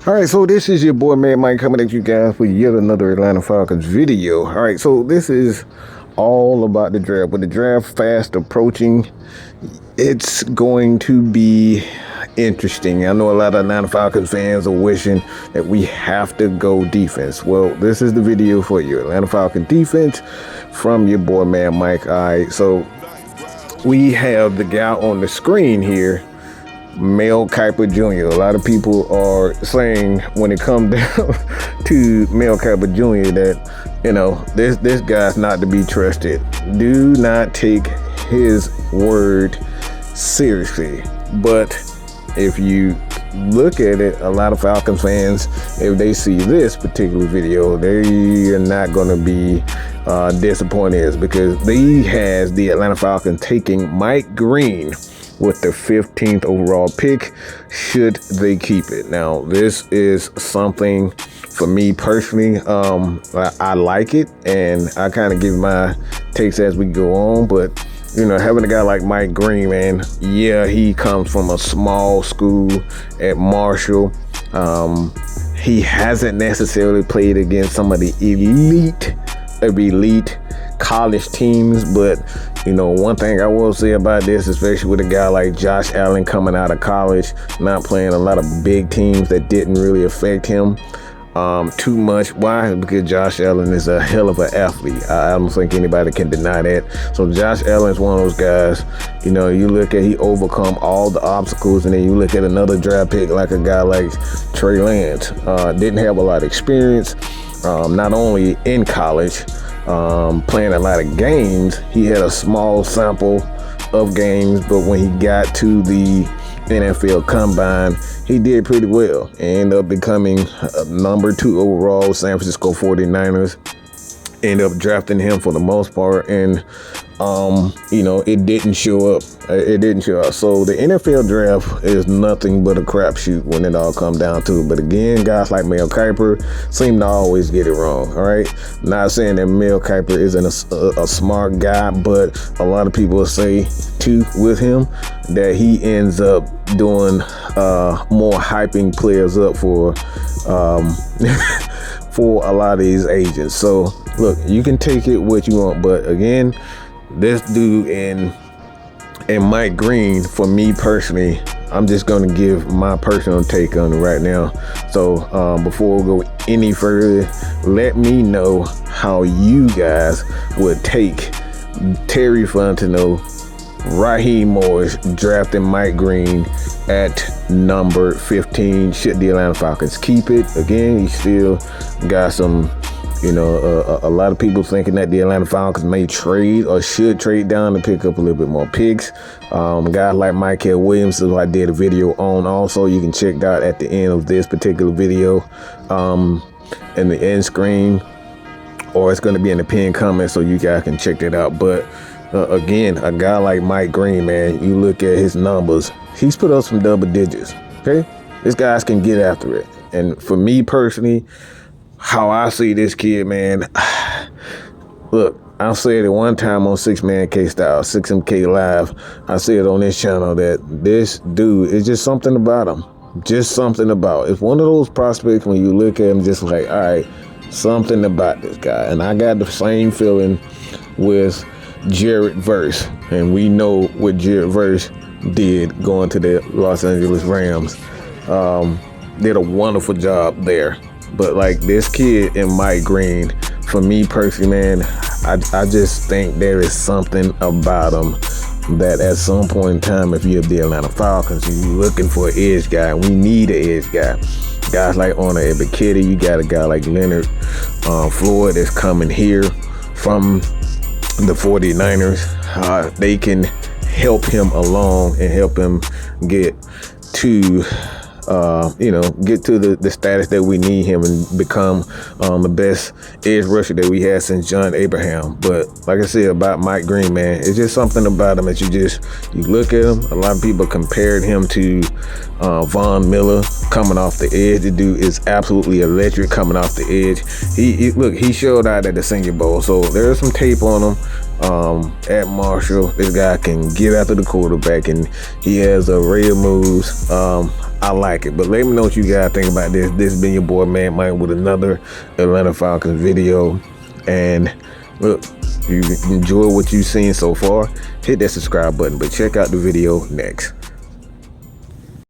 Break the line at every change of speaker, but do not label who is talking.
All right, so this is your boy Man Mike coming at you guys with yet another Atlanta Falcons video. All right, so this is all about the draft. With the draft fast approaching, it's going to be interesting. I know a lot of Atlanta Falcons fans are wishing that we have to go defense. Well, this is the video for you. Atlanta Falcons defense from your boy Man Mike. All right, so we have the guy on the screen here, Mel Kiper Jr. A lot of people are saying when it comes down to Mel Kiper Jr. that, you know, this guy's not to be trusted. Do not take his word seriously. But if you look at it, a lot of Falcons fans, if they see this particular video, they are not going to be disappointed, because they has the Atlanta Falcons taking Mike Green with the 15th overall pick, should they keep it. Now, this is something for me personally. I like it, and I kind of give my takes as we go on, but you know, having a guy like Mike Green, man, yeah, he comes from a small school at Marshall. He hasn't necessarily played against some of the elite college teams, but you know, one thing I will say about this, especially with a guy like Josh Allen coming out of college, not playing a lot of big teams that didn't really affect him too much. Why? Because Josh Allen is a hell of an athlete. I don't think anybody can deny that. So Josh Allen is one of those guys, you know, you look at, he overcome all the obstacles, and then you look at another draft pick like a guy like Trey Lance. Didn't have a lot of experience, not only in college, playing a lot of games. He had a small sample of games, but when he got to the NFL Combine, he did pretty well and ended up becoming number 2 overall. San Francisco 49ers ended up drafting him for the most part, and you know, it didn't show up. So the NFL draft is nothing but a crapshoot when it all comes down to it. But again, guys like Mel Kiper seem to always get it wrong. All right, not saying that Mel Kiper isn't a smart guy, but a lot of people say too with him that he ends up doing more hyping players up for for a lot of these agents. So look, you can take it what you want, but again, this dude and Mike Green, for me personally, I'm just going to give my personal take on it right now. So before we go any further, let me know how you guys would take Terry Fontenot, Raheem Morris drafting Mike Green at number 15. Should the Atlanta Falcons keep it? Again, he still got some, you know, a lot of people thinking that the Atlanta Falcons may trade or should trade down to pick up a little bit more picks. Guys like Michael Williams, who I did a video on also. You can check that at the end of this particular video in the end screen, or it's going to be in the pinned comment so you guys can check that out. But again, a guy like Mike Green, man, you look at his numbers, he's put up some double digits, okay? This guys can get after it. And for me personally, how I see this kid, man, look, I said it one time on 6Man K Style, 6MK Live. I said on this channel that this dude is just something about him. Just something about. It's one of those prospects when you look at him, just like, all right, something about this guy. And I got the same feeling with Jared Verse. And we know what Jared Verse did going to the Los Angeles Rams. Did a wonderful job there. But like this kid and Mike Green, for me personally, man, I just think there is something about him that at some point in time, if you're the Atlanta Falcons, you're looking for an edge guy. We need an edge guy. Guys like Honor Ebiketie, you got a guy like Leonard Floyd that's coming here from the 49ers. They can help him along and help him get to get to the status that we need him and become the best edge rusher that we had since John Abraham. But like I said about Mike Green, man, it's just something about him that you look at him. A lot of people compared him to Von Miller coming off the edge. The dude is absolutely electric coming off the edge. He showed out at the Senior Bowl, so there's some tape on him. at Marshall. This guy can get after the quarterback, and he has a array of moves. I like it. But let me know what you guys think about this. This has been your boy Man Mike with another Atlanta Falcons video. And look, if you enjoy what you've seen so far, hit that subscribe button. But check out the video next.